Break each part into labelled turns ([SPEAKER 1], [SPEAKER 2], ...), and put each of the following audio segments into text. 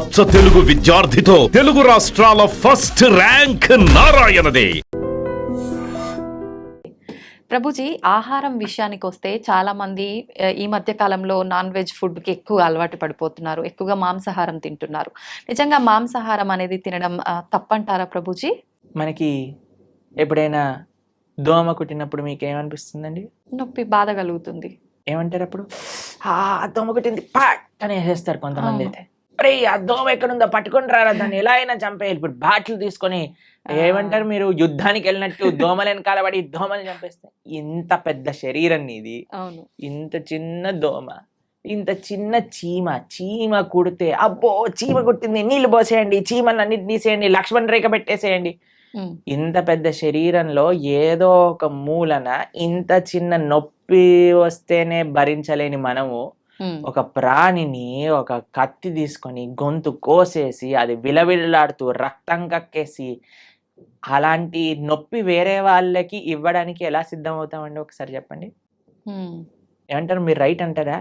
[SPEAKER 1] అచ్చ తెలుగు విద్యార్థితో తెలుగు రాష్ట్రాల first rank నారాయణదే.
[SPEAKER 2] Prabhuji, ఆహారం విషయానికి వస్తే చాలా మంది ఈ మధ్య కాలంలో నాన్ వెజ్ ఫుడ్కి ఎక్కువ అలవాటు పడిపోతున్నారు, ఎక్కువగా మాంసాహారం తింటున్నారు. నిజంగా మాంసాహారం అనేది తినడం తప్పంటారా ప్రభుజీ?
[SPEAKER 3] మనకి ఎప్పుడైనా దోమ కుట్టినప్పుడు మీకు ఏమనిపిస్తుందండి?
[SPEAKER 2] నొప్పి, బాధ కలుగుతుంది.
[SPEAKER 3] ఏమంటారు అప్పుడు? దోమ కుట్టింది పాట్ అని వేసేస్తారు కొంతమంది. అయితే అరే ఆ దోమ ఎక్కడుందో పట్టుకొని రారా, దాన్ని ఎలా అయినా చంపేయాలి. ఇప్పుడు బాటిల్ తీసుకొని ఏమంటారు, మీరు యుద్ధానికి వెళ్ళినట్టు దోమలు వెనకాల పడి దోమలు చంపేస్తే. ఇంత పెద్ద శరీరం నీది, ఇంత చిన్న దోమ, ఇంత చిన్న చీమ కుడితే అబ్బో చీమ కుట్టింది, నీళ్లు పోసేయండి, చీమని అన్నిటి తీసేయండి, లక్ష్మణ్ రేఖ పెట్టేసేయండి. ఇంత పెద్ద శరీరంలో ఏదో ఒక మూలన ఇంత చిన్న నొప్పి వస్తేనే భరించలేని మనము ఒక ప్రాణిని ఒక కత్తి తీసుకొని గొంతు కోసేసి అది విలవిల్లాడుతూ రక్తం కక్కేసి అలాంటి నొప్పి వేరే వాళ్ళకి ఇవ్వడానికి ఎలా సిద్ధమవుతామండి? ఒకసారి చెప్పండి. ఏమంటారు మీరు? రైట్ అంటారా?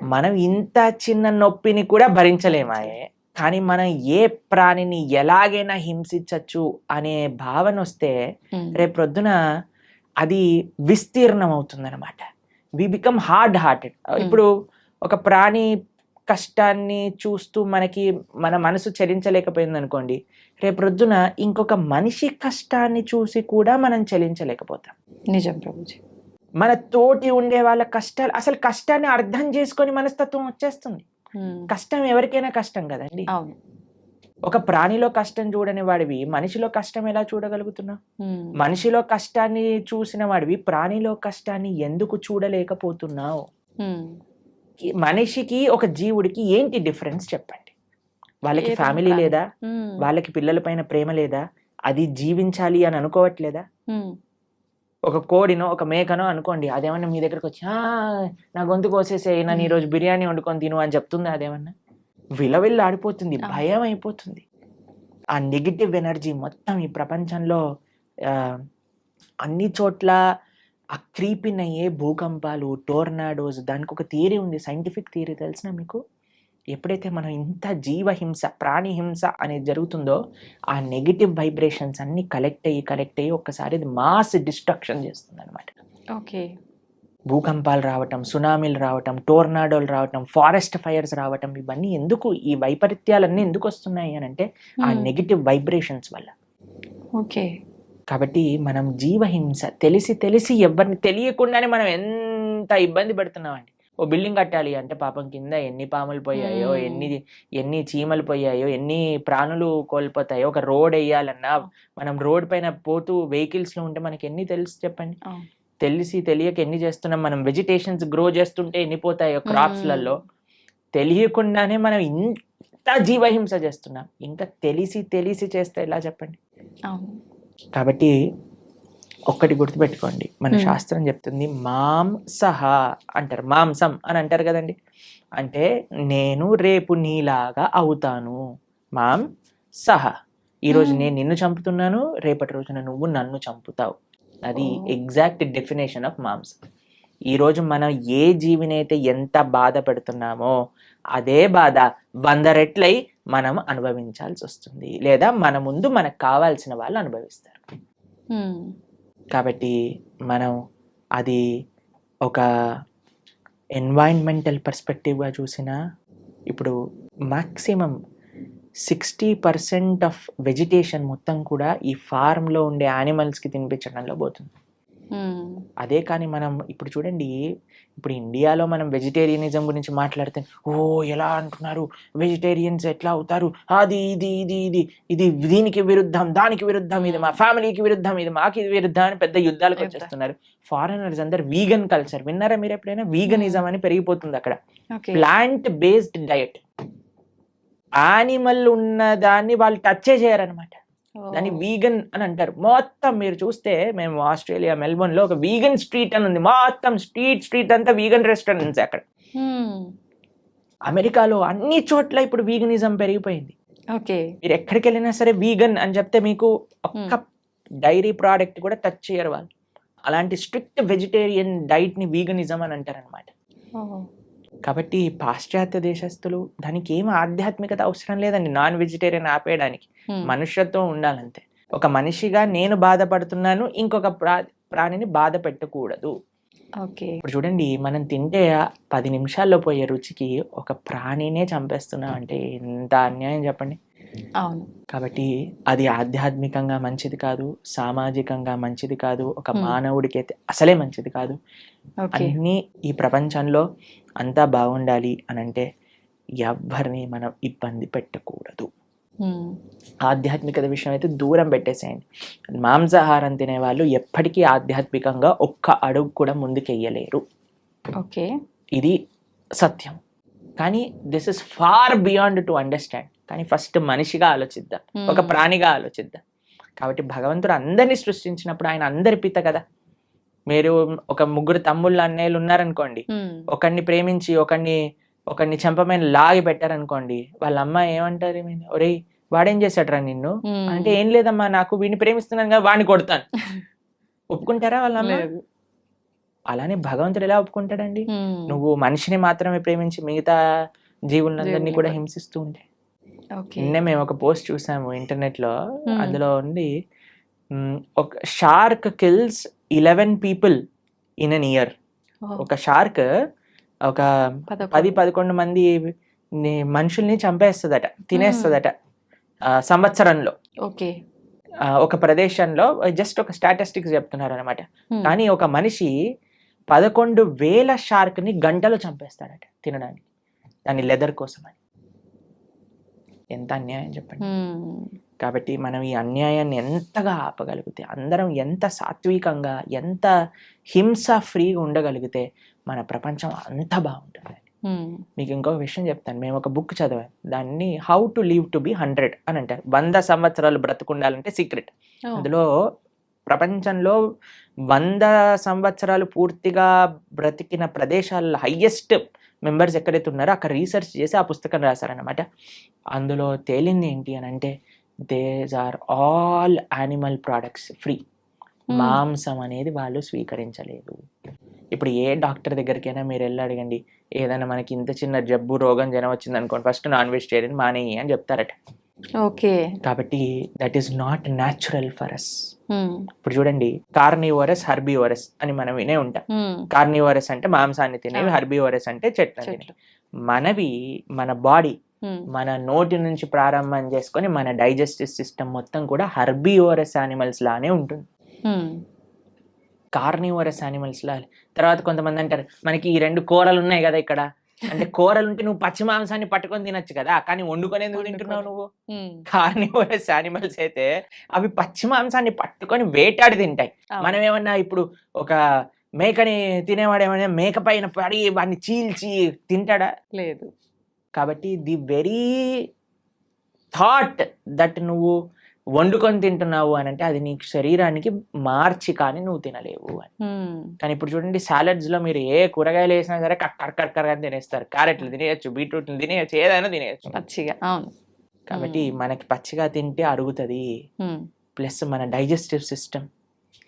[SPEAKER 3] మనం ఇంత చిన్న నొప్పిని కూడా భరించలేమాయే, కానీ మనం ఏ ప్రాణిని ఎలాగైనా హింసించచ్చు అనే భావన వస్తే రేపొద్దున అది విస్తీర్ణం అవుతుందన్నమాట. We become hard hearted. ఇప్పుడు ఒక ప్రాణి కష్టాన్ని చూస్తూ మన మనసు చలించలేకపోయింది అనుకోండి, రేపొద్దున ఇంకొక మనిషి కష్టాన్ని చూసి కూడా మనం చలించలేకపోతాం.
[SPEAKER 2] నిజం ప్రభుజీ.
[SPEAKER 3] మన తోటి ఉండే వాళ్ళ కష్టాలు, అసలు కష్టాన్ని అర్థం చేసుకొని మనస్తత్వం వచ్చేస్తుంది. కష్టం ఎవరికైనా కష్టం కదండి. ఒక ప్రాణిలో కష్టం చూడని వాడివి మనిషిలో కష్టం ఎలా చూడగలుగుతున్నావు? మనిషిలో కష్టాన్ని చూసిన వాడివి ప్రాణిలో కష్టాన్ని ఎందుకు చూడలేకపోతున్నావు? మనిషికి ఒక జీవుడికి ఏంటి డిఫరెన్స్ చెప్పండి? వాళ్ళకి ఫ్యామిలీ లేదా? వాళ్ళకి పిల్లల పైన ప్రేమ లేదా? అది జీవించాలి అని అనుకోవట్లేదా? ఒక కోడినో ఒక మేకనో అనుకోండి, అదేమన్నా మీ దగ్గరకు వచ్చి నా గొంతు కోసేసేయి, నన్ను ఈరోజు బిర్యానీ వండుకొని తిను అని చెప్తుంది. అదేమన్నా విలవిల్లు ఆడిపోతుంది, భయం అయిపోతుంది. ఆ నెగిటివ్ ఎనర్జీ మొత్తం ఈ ప్రపంచంలో అన్ని చోట్ల ఆ క్రీపిన్ అయ్యే భూకంపాలు, టోర్నాడోస్, దానికి ఒక థియరీ ఉంది, సైంటిఫిక్ థియరీ తెలిసిన మీకు? ఎప్పుడైతే మనం ఇంత జీవహింస, ప్రాణి హింస అనేది జరుగుతుందో ఆ నెగిటివ్ వైబ్రేషన్స్ అన్ని కలెక్ట్ అయ్యి ఒక్కసారి ఇది మాస్ డిస్ట్రక్షన్ చేస్తుంది అనమాట.
[SPEAKER 2] ఓకే.
[SPEAKER 3] భూకంపాలు రావటం, సునామీలు రావటం, టోర్నాడోలు రావటం, ఫారెస్ట్ ఫైర్స్ రావటం, ఇవన్నీ ఎందుకు, ఈ వైపరీత్యాలన్నీ ఎందుకు వస్తున్నాయి అని అంటే ఆ నెగిటివ్ వైబ్రేషన్స్ వల్ల.
[SPEAKER 2] ఓకే. కాబట్టి
[SPEAKER 3] మనం జీవహింస తెలిసి ఎవరిని తెలియకుండానే మనం ఎంత ఇబ్బంది పెడుతున్నామండి. ఓ బిల్డింగ్ కట్టాలి అంటే పాపం కింద ఎన్ని పాములు పోయాయో, ఎన్ని చీమలు పోయాయో, ఎన్ని ప్రాణులు కోల్పోతాయో. ఒక రోడ్ వేయాలన్నా మనం రోడ్ పైన పోతూ వెహికల్స్ లో ఉంటే మనకి ఎన్ని తెలుసు చెప్పండి? తెలియక ఎన్ని చేస్తున్నాం. మనం వెజిటేషన్స్ గ్రో చేస్తుంటే ఎన్ని పోతాయో క్రాప్స్ లలో. తెలియకుండానే మనం ఇంత జీవహింస చేస్తున్నాం. ఇంకా తెలిసి చేస్తే ఎలా చెప్పండి? కాబట్టి ఒక్కటి గుర్తుపెట్టుకోండి, మన శాస్త్రం చెప్తుంది మాంసహ అంటారు, మాంసం అని అంటారు కదండి. అంటే నేను రేపు నీలాగా అవుతాను. మాంసహ, ఈరోజు నేను నిన్ను చంపుతున్నాను, రేపటి రోజున నువ్వు నన్ను చంపుతావు. అది ఎగ్జాక్ట్ డెఫినేషన్ ఆఫ్ మాంసం. ఈరోజు మనం ఏ జీవినైతే ఎంత బాధ పెడుతున్నామో అదే బాధ 100 రెట్లై మనం అనుభవించాల్సి వస్తుంది, లేదా మన ముందు మనకు కావాల్సిన వాళ్ళు అనుభవిస్తారు. కాబట్టి మనం అది ఒక ఎన్వైరన్మెంటల్ పర్స్పెక్టివ్గా చూసినా, ఇప్పుడు మ్యాక్సిమం 60% ఆఫ్ వెజిటేషన్ మొత్తం కూడా ఈ ఫార్మ్లో ఉండే యానిమల్స్కి తినిపించడంలో పోతుంది. అదే కానీ మనం ఇప్పుడు చూడండి, ఇప్పుడు ఇండియాలో మనం వెజిటేరియనిజం గురించి మాట్లాడితే ఎలా అంటున్నారు, వెజిటేరియన్స్ ఎట్లా అవుతారు, అది ఇది ఇది ఇది ఇది దీనికి విరుద్ధం, దానికి విరుద్ధం, ఇది మా ఫ్యామిలీకి విరుద్ధం, ఇది మాకు ఇది విరుద్ధం అని పెద్ద యుద్ధాలకు వచ్చేస్తున్నారు. ఫారినర్స్ అందరు వీగన్ కల్చర్ విన్నారా మీరు ఎప్పుడైనా? వీగనిజం అని పెరిగిపోతుంది అక్కడ. ప్లాంట్ బేస్డ్ డయట్, యానిమల్ ఉన్న దాన్ని వాళ్ళు టచ్ చేయరనమాట, దాన్ని వీగన్ అని అంటారు. మొత్తం మీరు చూస్తే, మేము ఆస్ట్రేలియా మెల్బోర్న్ లో ఒక వీగన్ స్ట్రీట్ అని ఉంది, మొత్తం స్ట్రీట్ అంతా వీగన్ రెస్టారెంట్స్ అక్కడ. అమెరికాలో అన్ని చోట్ల ఇప్పుడు వీగనిజం పెరిగిపోయింది. మీరు ఎక్కడికి వెళ్ళినా సరే వీగన్ అని చెప్తే మీకు ఒక్క డైరీ ప్రోడక్ట్ కూడా టచ్ చేయరు వాళ్ళు. అలాంటి స్ట్రిక్ట్ వెజిటేరియన్ డైట్ ని వీగనిజం అని అంటారు అనమాట. కాబట్టి పాశ్చాత్య దేశస్తులు దానికి ఏం ఆధ్యాత్మికత అవసరం లేదండి. నాన్ వెజిటేరియన్ ఆపేయడానికి మనుష్యత్వం ఉండాలంతే. ఒక మనిషిగా నేను బాధపడుతున్నాను, ఇంకొక ప్రాణిని బాధ పెట్టకూడదు.
[SPEAKER 2] ఓకే.
[SPEAKER 3] ఇప్పుడు చూడండి, మనం తింటే 10 నిమిషాల్లో పోయే రుచికి ఒక ప్రాణినే చంపేస్తున్నాం అంటే ఎంత అన్యాయం చెప్పండి.
[SPEAKER 2] అవును.
[SPEAKER 3] కాబట్టి అది ఆధ్యాత్మికంగా మంచిది కాదు, సామాజికంగా మంచిది కాదు, ఒక మానవుడికి అయితే అసలే మంచిది కాదు.
[SPEAKER 2] ఓకే.
[SPEAKER 3] అన్నీ ఈ ప్రపంచంలో అంతా బాగుండాలి అని అంటే ఎవ్వరిని మనం ఇబ్బంది పెట్టకూడదు. ఆధ్యాత్మికత విషయం అయితే దూరం పెట్టేసేయండి. మాంసాహారం తినే వాళ్ళు ఎప్పటికీ ఆధ్యాత్మికంగా ఒక్క అడుగు కూడా ముందుకెయ్యలేరు.
[SPEAKER 2] ఓకే.
[SPEAKER 3] ఇది సత్యం. కానీ this is far beyond to understand. కానీ ఫస్ట్ మనిషిగా ఆలోచిద్దాం, ఒక ప్రాణిగా ఆలోచిద్దాం. కాబట్టి భగవంతుడు అందరినీ సృష్టించినప్పుడు ఆయన అందరి పిత కదా. మీరు ఒక 3 తమ్ముళ్ళు అన్నయ్యలు ఉన్నారనుకోండి, ఒకరిని ప్రేమించి ఒకరిని చెంపమైన లాగి పెట్టారనుకోండి, వాళ్ళ అమ్మ ఏమంటారు, ఒరేయ్ వాడేం చేశాడరా నిన్ను అంటే, ఏం లేదమ్మా నాకు వీడిని ప్రేమిస్తున్నాను కదా వాడిని కొడతాను. ఒప్పుకుంటారా వాళ్ళ అమ్మ? అలానే భగవంతుడు ఎలా ఒప్పుకుంటాడండి? నువ్వు మనిషిని మాత్రమే ప్రేమించి మిగతా జీవులందరినీ కూడా హింసిస్తూ ఉంటే. నిన్నే మేము ఒక పోస్ట్ చూసాము ఇంటర్నెట్ లో. అందులో ఉంది, ఒక shark kills 11 people in an year. ఒక షార్క్ ఒక 10-11 మంది మనుషుల్ని చంపేస్తుందట, తినేస్తుందట సంవత్సరంలో.
[SPEAKER 2] ఓకే.
[SPEAKER 3] ఒక ప్రదేశంలో జస్ట్ ఒక స్టాటిస్టిక్స్ చెప్తున్నారు అనమాట. కానీ ఒక మనిషి 11,000 షార్క్ ని గంటలో చంపేస్తాడట తినడానికి, దాని లెదర్ కోసం అని. ఎంత అన్యాయం చెప్పండి. కాబట్టి మనం ఈ అన్యాయాన్ని ఎంతగా ఆపగలిగితే, అందరం ఎంత సాత్వికంగా, ఎంత హింస ఫ్రీగా ఉండగలిగితే మన ప్రపంచం అంత బాగుంటుంది. మీకు ఇంకొక విషయం చెప్తాను. మేము ఒక బుక్ చదివాం, దాన్ని how to live to be 100 అని అంటారు. 100 సంవత్సరాలు బ్రతుకుండాలంటే సీక్రెట్. అందులో ప్రపంచంలో 100 సంవత్సరాలు పూర్తిగా బ్రతికిన ప్రదేశాల్లో హైయెస్ట్ మెంబర్స్ ఎక్కడైతే ఉన్నారో అక్కడ రీసెర్చ్ చేసి ఆ పుస్తకం రాశారనమాట. అందులో తేలింది ఏంటి అని అంటే, these are all animal products free. మాంసం అనేది వాళ్ళు స్వీకరించలేదు. ఇప్పుడు ఏ డాక్టర్ దగ్గరికైనా మీరు వెళ్ళి అడగండి, ఏదైనా మనకి ఇంత చిన్న జబ్బు రోగం జనం వచ్చింది అనుకోండి, ఫస్ట్ నాన్ వెజిటేరియన్ మానేయి అని చెప్తారట.
[SPEAKER 2] ఓకే.
[SPEAKER 3] కాబట్టి that is not natural for us. ఇప్పుడు చూడండి, కార్నివోరస్, హర్బివోరస్ అని మనం వినే ఉంటాం. కార్నివోరస్ అంటే మాంసాన్ని తినేవి, హర్బివోరస్ అంటే చెట్లు తినేవి. మనవి మన బాడీ మన నోటి నుంచి ప్రారంభం చేసుకొని మన డైజెస్టివ్ సిస్టమ్ మొత్తం కూడా హర్బివోరస్ యానిమల్స్ లానే ఉంటుంది, కార్నివోరస్ యానిమల్స్ లా. తర్వాత కొంతమంది అంటారు, మనకి ఈ 2 కూరలు ఉన్నాయి కదా ఇక్కడ అంటే, కూరలు ఉంటే నువ్వు పచ్చి మాంసాన్ని పట్టుకొని తినొచ్చు కదా, కానీ వండుకొని ఎందుకు తింటున్నావు నువ్వు? కార్నివోరస్ యానిమల్స్ అయితే అవి పచ్చి మాంసాన్ని పట్టుకొని వేటాడి తింటాయి. మనం ఏమన్నా ఇప్పుడు ఒక మేకని తినేవాడు ఏమన్నా మేక పైన పడి వాడిని చీల్చి తింటాడా?
[SPEAKER 2] లేదు.
[SPEAKER 3] కాబట్టి ది వెరీ థాట్ దట్ నువ్వు వండుకొని తింటున్నావు అని అంటే అది నీ శరీరానికి మార్చి కానీ నువ్వు తినలేవు అని. కానీ ఇప్పుడు చూడండి, సాలడ్స్ లో మీరు ఏ కూరగాయలు వేసినా సరే కక్కర్ అని తినేస్తారు. క్యారెట్లు తినేయచ్చు, బీట్రూట్లు తినేయచ్చు, ఏదైనా తినేయచ్చు
[SPEAKER 2] పచ్చిగా. అవును.
[SPEAKER 3] కాబట్టి మనకి పచ్చిగా తింటే అరుగుతుంది. ప్లస్ మన digestive system,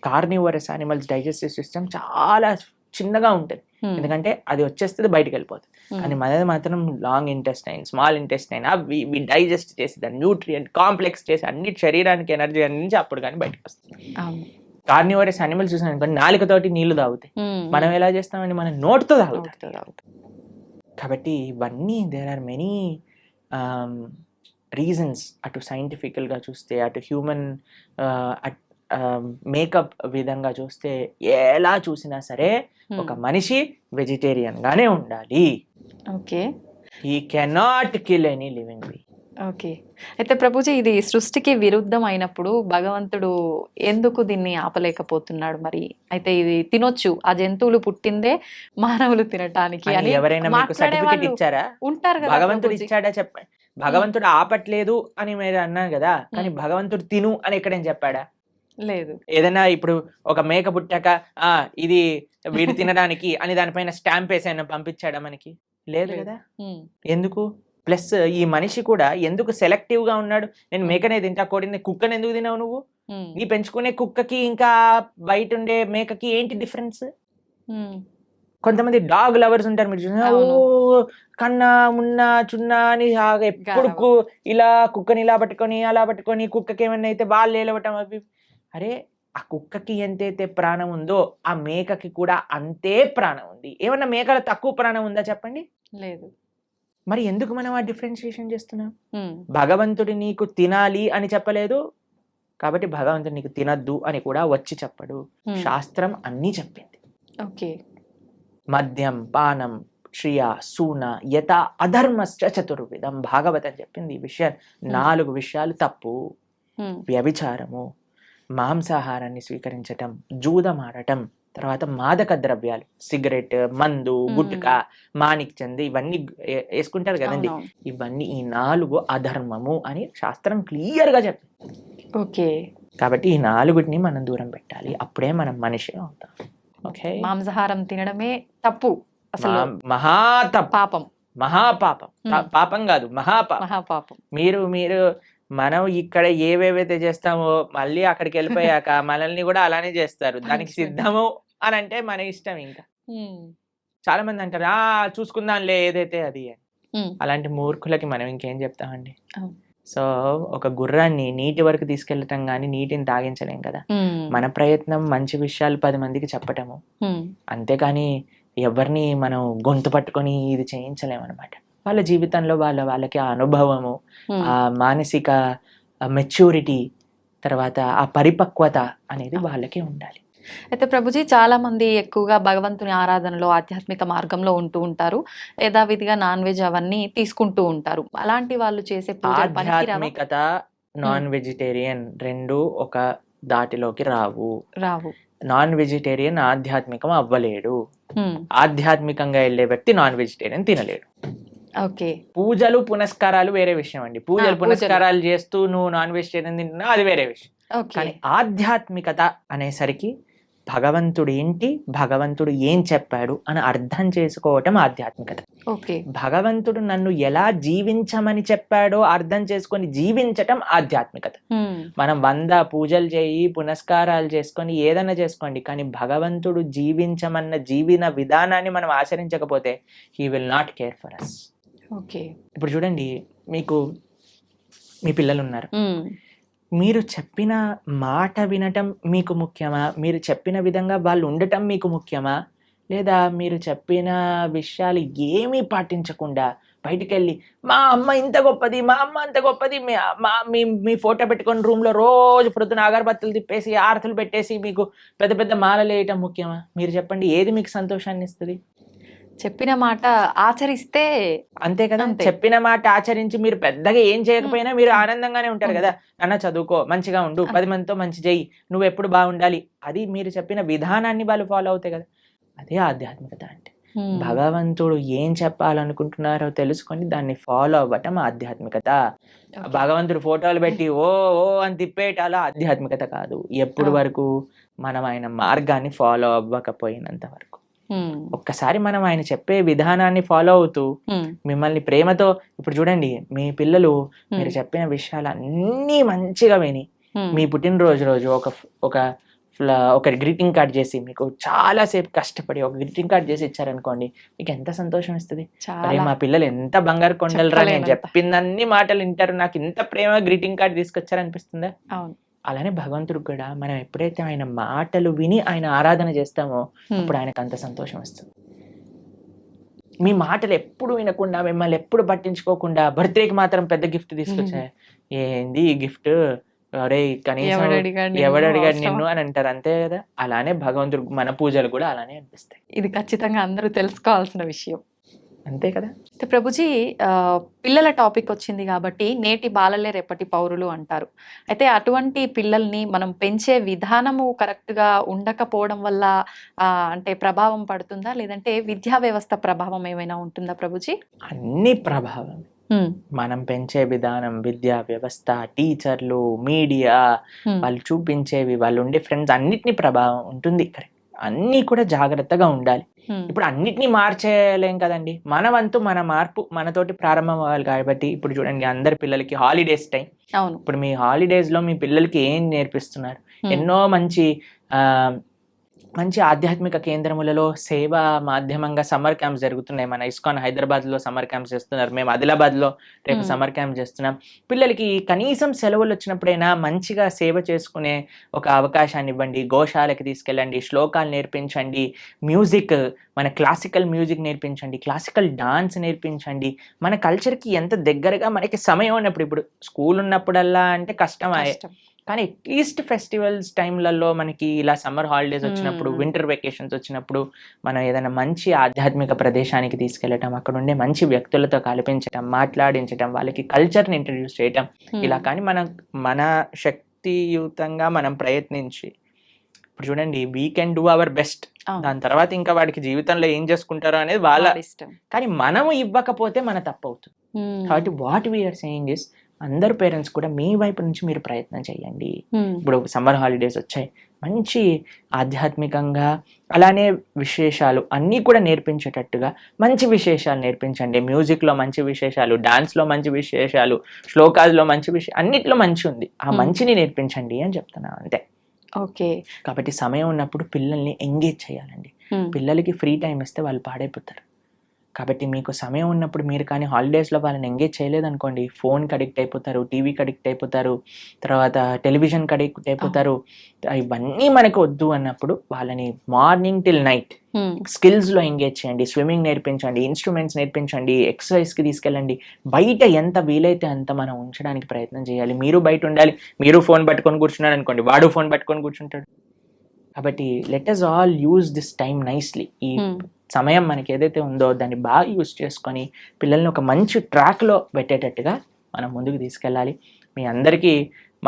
[SPEAKER 3] carnivorous animals digestive system చాలా చిన్నగా ఉంటుంది, ఎందుకంటే అది వచ్చేస్తుంది బయటకు వెళ్ళిపోతుంది. కానీ మనది మాత్రం లాంగ్ ఇంటెస్టైన్, స్మాల్ ఇంటెస్టైన్, అవి డైజెస్ట్ చేసి దాన్ని న్యూట్రియంట్ కాంప్లెక్స్ చేసి అన్ని శరీరానికి ఎనర్జీ అందించి అప్పుడు కానీ బయటకు వస్తుంది. కార్నివోరస్ యానిమల్స్ చూసాను అనుకోండి, నాలుకతోటి నీళ్లు తాగుతాయి. మనం ఎలా చేస్తామండి? మనం నోటితో తాగుతాం. కాబట్టి ఇవన్నీ దేర్ ఆర్ మెనీ రీజన్స్. అటు సైంటిఫికల్గా చూస్తే, అటు హ్యూమన్ మేకప్ విధంగా చూస్తే, ఎలా చూసినా సరే ఒక మనిషి వెజిటేరియన్ గానే ఉండాలి.
[SPEAKER 2] Okay.
[SPEAKER 3] He cannot kill any living being.
[SPEAKER 2] Okay. అయితే ప్రభుజీ, ఇది సృష్టికి విరుద్ధం అయినప్పుడు భగవంతుడు ఎందుకు దీన్ని ఆపలేకపోతున్నాడు మరి? అయితే ఇది తినొచ్చు, ఆ జంతువులు పుట్టిందే మానవులు తినటానికి అని
[SPEAKER 3] ఎవరైనా మీకు సర్టిఫికెట్ ఇచ్చారా?
[SPEAKER 2] ఉంటారు కదా.
[SPEAKER 3] భగవంతుడు ఇచ్చాడా చెప్పండి. భగవంతుడు ఆపట్లేదు అని మీరు అన్నారు కదా, కానీ భగవంతుడు తిను అని ఎక్కడేం చెప్పాడా?
[SPEAKER 2] లేదు.
[SPEAKER 3] ఏదైనా ఇప్పుడు ఒక మేక పుట్టాక ఇది వీడు తినడానికి అని దానిపైన స్టాంప్ వేసి ఆయన పంపించాడా మనకి? లేదు కదా. ఎందుకు? ప్లస్ ఈ మనిషి కూడా ఎందుకు సెలెక్టివ్ గా ఉన్నాడు? నేను మేకనే తింటా, కోడిని, కుక్కని ఎందుకు తినావు నువ్వు? నీ పెంచుకునే కుక్కకి ఇంకా బయట ఉండే మేకకి ఏంటి డిఫరెన్స్? కొంతమంది డాగ్ లవర్స్ ఉంటారు, మీరు చూసినా, ఓ
[SPEAKER 2] అవును.
[SPEAKER 3] కన్నా మున్నా చున్నా అని ఎప్పుడు
[SPEAKER 2] గారాబం.
[SPEAKER 3] ఇలా కుక్కని ఇలా పట్టుకొని అలా పట్టుకొని, కుక్కకి ఏమన్నా అయితే వాళ్ళు ఏలవటం అవి. అరే ఆ కుక్కకి ఎంతైతే ప్రాణం ఉందో ఆ మేకకి కూడా అంతే ప్రాణం ఉంది. ఏమన్నా మేకల తక్కువ ప్రాణం ఉందా చెప్పండి?
[SPEAKER 2] లేదు.
[SPEAKER 3] మరి ఎందుకు మనం ఆ డిఫరెన్షియేషన్ చేస్తున్నాం?
[SPEAKER 2] హ్మ్.
[SPEAKER 3] భగవంతుడు నీకు తినాలి అని చెప్పలేదు, కాబట్టి భగవంతుడు నీకు తినద్దు అని కూడా వచ్చి చెప్పడు.
[SPEAKER 2] హ్మ్.
[SPEAKER 3] శాస్త్రం అన్నీ చెప్పింది.
[SPEAKER 2] ఓకే.
[SPEAKER 3] మద్యం పానం శ్రియ సూన యత అధర్మశ్చ చతుర్విధం. భాగవతం చెప్పింది ఈ విషయాలు. 4 విషయాలు తప్పు.
[SPEAKER 2] హ్మ్.
[SPEAKER 3] వ్యభిచారము, మాంసాహారాన్ని స్వీకరించటం, జూదమాడటం, తర్వాత మాదక ద్రవ్యాలు, సిగరెట్, మందు, గుట్కా, మాణిక్ చంద్ ఇవన్నీ వేసుకుంటారు కదండి.
[SPEAKER 2] అవునవును.
[SPEAKER 3] ఇవన్నీ ఈ 4 అధర్మము అని శాస్త్రం క్లియర్ గా చెప్పింది.
[SPEAKER 2] ఓకే.
[SPEAKER 3] కాబట్టి ఈ 4టిని మనం దూరం పెట్టాలి, అప్పుడే మనం మనిషి అవుతాం. ఓకే,
[SPEAKER 2] మాంసాహారం తినడమే తప్పు, అసలు
[SPEAKER 3] మహాతప్పు,
[SPEAKER 2] పాపం,
[SPEAKER 3] మహాపాపం. పాపం కాదు, మహాపాపం.
[SPEAKER 2] మహాపాపం.
[SPEAKER 3] మీరు మనం ఇక్కడ ఏవేవైతే చేస్తామో మళ్ళీ అక్కడికి వెళ్ళిపోయాక మనల్ని కూడా అలానే చేస్తారు. దానికి సిద్ధము అని అంటే మన ఇష్టం. ఇంకా చాలా మంది అంటారు, చూసుకుందాంలే ఏదైతే అది అని. అలాంటి మూర్ఖులకి మనం ఇంకేం చెప్తామండి? సో ఒక గుర్రాన్ని నీటి వరకు తీసుకెళ్ళటం కానీ నీటిని తాగించలేం కదా. మన ప్రయత్నం మంచి విషయాలు 10 మందికి చెప్పటము, అంతేకాని ఎవరిని మనం గొంతు పట్టుకొని ఇది చేయించలేమన్నమాట. వాళ్ళ జీవితంలో వాళ్ళకి ఆ అనుభవము, ఆ మానసిక మెచ్యూరిటీ, తర్వాత ఆ పరిపక్వత అనేది వాళ్ళకి ఉండాలి.
[SPEAKER 2] అయితే ప్రభుజీ, చాలా మంది ఎక్కువగా భగవంతుని ఆరాధనలో ఆధ్యాత్మిక మార్గంలో ఉంటూ ఉంటారు, యథావిధిగా నాన్ వెజ్ అవన్నీ తీసుకుంటూ ఉంటారు. అలాంటి వాళ్ళు చేసే పూజలు పనికిరావా?
[SPEAKER 3] ఆధ్యాత్మికత నాన్ వెజిటేరియన్ రెండు ఒక దాటిలోకి రావు. నాన్ వెజిటేరియన్ ఆధ్యాత్మికం అవ్వలేడు. ఆధ్యాత్మికంగా వెళ్ళే వ్యక్తి నాన్ వెజిటేరియన్ తినలేడు.
[SPEAKER 2] ఓకే.
[SPEAKER 3] పూజలు పునస్కారాలు వేరే విషయం అండి. పూజలు పునస్కారాలు చేస్తూ నువ్వు నాన్ వెజిటేరియన్ తింటున్నా అది వేరే విషయం. కానీ ఆధ్యాత్మికత అనేసరికి భగవంతుడు ఏంటి, భగవంతుడు ఏం చెప్పాడు అని అర్థం చేసుకోవటం ఆధ్యాత్మికత. భగవంతుడు నన్ను ఎలా జీవించమని చెప్పాడో అర్థం చేసుకొని జీవించటం ఆధ్యాత్మికత. మనం 100 పూజలు చేయి, పునస్కారాలు చేసుకొని ఏదైనా చేసుకోండి, కానీ భగవంతుడు జీవించమన్న జీవన విధానాన్ని మనం ఆచరించకపోతే he will not care for us. ఇప్పుడు చూడండి, మీకు మీ పిల్లలు ఉన్నారు, మీరు చెప్పిన మాట వినటం మీకు ముఖ్యమా? మీరు చెప్పిన విధంగా వాళ్ళు ఉండటం మీకు ముఖ్యమా? లేదా మీరు చెప్పిన విషయాలు ఏమీ పాటించకుండా బయటికి వెళ్ళి మా అమ్మ ఇంత గొప్పది, మా అమ్మ అంత గొప్పది, మీ ఫోటో పెట్టుకొని రూమ్లో రోజు ప్రొద్దున అగరబత్తులు తిప్పేసి ఆరతులు పెట్టేసి మీకు పెద్ద పెద్ద మాలలు వేయటం ముఖ్యమా? మీరు చెప్పండి, ఏది మీకు సంతోషాన్ని ఇస్తుంది?
[SPEAKER 2] చెప్పిన మాట ఆచరిస్తే అంతే కదా.
[SPEAKER 3] చెప్పిన మాట ఆచరించి మీరు పెద్దగా ఏం చేయకపోయినా మీరు ఆనందంగానే ఉంటారు కదా. అన్న చదువుకో, మంచిగా ఉండు, 10 మందితో మంచి చెయ్యి, నువ్వు ఎప్పుడు బాగుండాలి, అది మీరు చెప్పిన విధానాన్ని వాళ్ళు ఫాలో అవుతాయి కదా. అదే ఆధ్యాత్మికత అంటే. భగవంతుడు ఏం చెప్పాలనుకుంటున్నారో తెలుసుకొని దాన్ని ఫాలో అవ్వటం ఆధ్యాత్మికత. భగవంతుడు ఫోటోలు పెట్టి ఓ ఓ అని తిప్పేటాల ఆధ్యాత్మికత కాదు. ఎప్పుడు వరకు మనం ఆయన మార్గాన్ని ఫాలో అవ్వకపోయినంత వరకు. ఒక్కసారి మనం ఆయన చెప్పే విధానాన్ని ఫాలో అవుతూ మిమ్మల్ని ప్రేమతో, ఇప్పుడు చూడండి మీ పిల్లలు మీరు చెప్పిన విషయాలు అన్నీ మంచిగా విని మీ పుట్టినరోజు రోజు ఒక గ్రీటింగ్ కార్డ్ చేసి మీకు చాలా సేపు కష్టపడి ఒక గ్రీటింగ్ కార్డ్ చేసి ఇచ్చారనుకోండి, మీకు ఎంత సంతోషం ఇస్తుంది. అరే మా పిల్లలు ఎంత బంగారు కొండలరా, నేను చెప్పిందన్ని మాటలు వింటారు, నాకు ఇంత ప్రేమ గ్రీటింగ్ కార్డ్ తీసుకొచ్చారనిపిస్తుందా? అలానే భగవంతుడికి కూడా మనం ఎప్పుడైతే ఆయన మాటలు విని ఆయన ఆరాధన చేస్తామో అప్పుడు ఆయనకు అంత సంతోషం వస్తుంది. మీ మాటలు ఎప్పుడు వినకుండా, మిమ్మల్ని ఎప్పుడు పట్టించుకోకుండా బర్త్డేకి మాత్రం పెద్ద గిఫ్ట్ తీసుకొచ్చా, ఏంది ఈ గిఫ్ట్, అరే కనీసం ఎవడు అడిగాడు నిన్ను అని అంటారు, అంతే కదా. అలానే భగవంతుడు మన పూజలు కూడా అలానే అనిపిస్తాయి.
[SPEAKER 2] ఇది ఖచ్చితంగా అందరూ తెలుసుకోవాల్సిన విషయం,
[SPEAKER 3] అంతే కదా.
[SPEAKER 2] ప్రభుజీ, పిల్లల టాపిక్ వచ్చింది కాబట్టి నేటి బాలలే రేపటి పౌరులు అంటారు. అయితే అటువంటి పిల్లల్ని మనం పెంచే విధానము కరెక్ట్గా ఉండకపోవడం వల్ల అంటే ప్రభావం పడుతుందా, లేదంటే విద్యా వ్యవస్థ ప్రభావం ఏమైనా ఉంటుందా ప్రభుజీ?
[SPEAKER 3] అన్ని ప్రభావం. మనం పెంచే విధానం, విద్యా వ్యవస్థ, టీచర్లు, మీడియా, వాళ్ళు చూపించేవి, వాళ్ళు ఉండే ఫ్రెండ్స్, అన్నిటినీ ప్రభావం ఉంటుంది. కరెక్ట్, అన్నీ కూడా జాగ్రత్తగా ఉండాలి. ఇప్పుడు అన్నిటినీ మార్చేయలేం కదండి. మన వంతు మన మార్పు మనతోటి ప్రారంభం అవ్వాలి. కాబట్టి ఇప్పుడు చూడండి, అందరి పిల్లలకి హాలిడేస్ టైం. ఇప్పుడు మీ హాలిడేస్ లో మీ పిల్లలకి ఏం నేర్పిస్తున్నారు? ఎన్నో మంచి మంచి ఆధ్యాత్మిక కేంద్రములలో సేవా మాధ్యమంగా సమ్మర్ క్యాంప్స్ జరుగుతున్నాయి. మన ఇస్కాన్ హైదరాబాద్లో సమ్మర్ క్యాంప్స్ చేస్తున్నారు, మేము ఆదిలాబాద్లో రేపు సమ్మర్ క్యాంప్ చేస్తున్నాం. పిల్లలకి కనీసం సెలవులు వచ్చినప్పుడైనా మంచిగా సేవ చేసుకునే ఒక అవకాశాన్ని ఇవ్వండి. గోశాలకి తీసుకెళ్ళండి, శ్లోకాలు నేర్పించండి, మ్యూజిక్, మన క్లాసికల్ మ్యూజిక్ నేర్పించండి, క్లాసికల్ డాన్స్ నేర్పించండి. మన కల్చర్కి ఎంత దగ్గరగా మనకి సమయం ఉన్నప్పుడు, ఇప్పుడు స్కూల్ ఉన్నప్పుడల్లా అంటే కష్టమే, కానీ అట్లీస్ట్ ఫెస్టివల్స్ టైంలలో మనకి ఇలా సమ్మర్ హాలిడేస్ వచ్చినప్పుడు, వింటర్ వెకేషన్స్ వచ్చినప్పుడు మనం ఏదైనా మంచి ఆధ్యాత్మిక ప్రదేశానికి తీసుకెళ్ళటం, అక్కడ ఉండే మంచి వ్యక్తులతో కల్పించటం, మాట్లాడించటం, వాళ్ళకి కల్చర్ని ఇంట్రడ్యూస్ చేయటం, ఇలా కానీ మన శక్తియుతంగా మనం ప్రయత్నించి, ఇప్పుడు చూడండి we can do our best. దాని తర్వాత ఇంకా వాడికి జీవితంలో ఏం చేసుకుంటారో అనేది వాళ్ళ ఇష్టం, కానీ మనము ఇవ్వకపోతే మన తప్పు అవుతుంది. కాబట్టి వాట్ వీఆర్ సేయింగ్ ఇస్, అందరు పేరెంట్స్ కూడా మీ వైపు నుంచి మీరు ప్రయత్నం చేయండి. ఇప్పుడు సమ్మర్ హాలిడేస్ వచ్చాయి, మంచి ఆధ్యాత్మికంగా అలానే విశేషాలు అన్నీ కూడా నేర్పించేటట్టుగా మంచి విశేషాలు నేర్పించండి. మ్యూజిక్లో మంచి విశేషాలు, డాన్స్లో మంచి విశేషాలు, శ్లోకాల్లో మంచి విషయం, అన్నిట్లో మంచి ఉంది, ఆ మంచిని నేర్పించండి అని చెప్తున్నాను అంతే.
[SPEAKER 2] ఓకే.
[SPEAKER 3] కాబట్టి సమయం ఉన్నప్పుడు పిల్లల్ని ఎంగేజ్ చేయాలండి. పిల్లలకి ఫ్రీ టైం ఇస్తే వాళ్ళు పాడైపోతారు. కాబట్టి మీకు సమయం ఉన్నప్పుడు మీరు కానీ హాలిడేస్లో వాళ్ళని ఎంగేజ్ చేయలేదనుకోండి, ఫోన్కి అడిక్ట్ అయిపోతారు, టీవీకి అడిక్ట్ అయిపోతారు, తర్వాత టెలివిజన్కి అడిక్ట్ అయిపోతారు. ఇవన్నీ మనకు వద్దు అన్నప్పుడు వాళ్ళని మార్నింగ్ టిల్ నైట్ స్కిల్స్లో ఎంగేజ్ చేయండి. స్విమ్మింగ్ నేర్పించండి, ఇన్స్ట్రుమెంట్స్ నేర్పించండి, ఎక్సర్సైజ్కి తీసుకెళ్ళండి. బయట ఎంత వీలైతే అంత మనం ఉంచడానికి ప్రయత్నం చేయాలి. మీరు బయట ఉండాలి, మీరు ఫోన్ పట్టుకొని కూర్చున్నారు అనుకోండి, వాడు ఫోన్ పట్టుకొని కూర్చుంటాడు. కాబట్టి let us all use this time nicely. ఈ సమయం మనకి ఏదైతే ఉందో దాన్ని బాగా యూజ్ చేసుకొని పిల్లల్ని ఒక మంచి ట్రాక్లో పెట్టేటట్టుగా మనం ముందుకు తీసుకెళ్ళాలి. మీ అందరికీ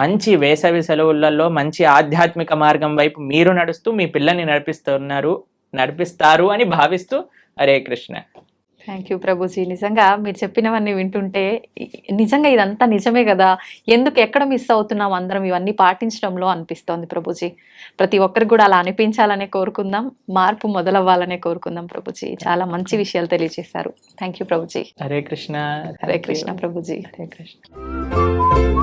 [SPEAKER 3] మంచి వేసవి సెలవులలో మంచి ఆధ్యాత్మిక మార్గం వైపు మీరు నడుస్తూ మీ పిల్లల్ని నడిపిస్తారు అని భావిస్తూ, హరే కృష్ణ.
[SPEAKER 2] Thank you Prabhuji. నిజంగా మీరు చెప్పినవన్నీ వింటుంటే నిజంగా ఇదంతా నిజమే కదా, ఎందుకు ఎక్కడ మిస్ అవుతున్నాం అందరం ఇవన్నీ పాటించడంలో అనిపిస్తోంది ప్రభుజీ. ప్రతి ఒక్కరికి కూడా అలా అనిపించాలనే కోరుకుందాం, మార్పు మొదలవ్వాలనే కోరుకుందాం ప్రభుజీ. చాలా మంచి విషయాలు తెలియజేశారు. Thank you Prabhuji.
[SPEAKER 3] హరే కృష్ణ.
[SPEAKER 2] హరే కృష్ణ ప్రభుజీ.
[SPEAKER 3] హరే కృష్ణ.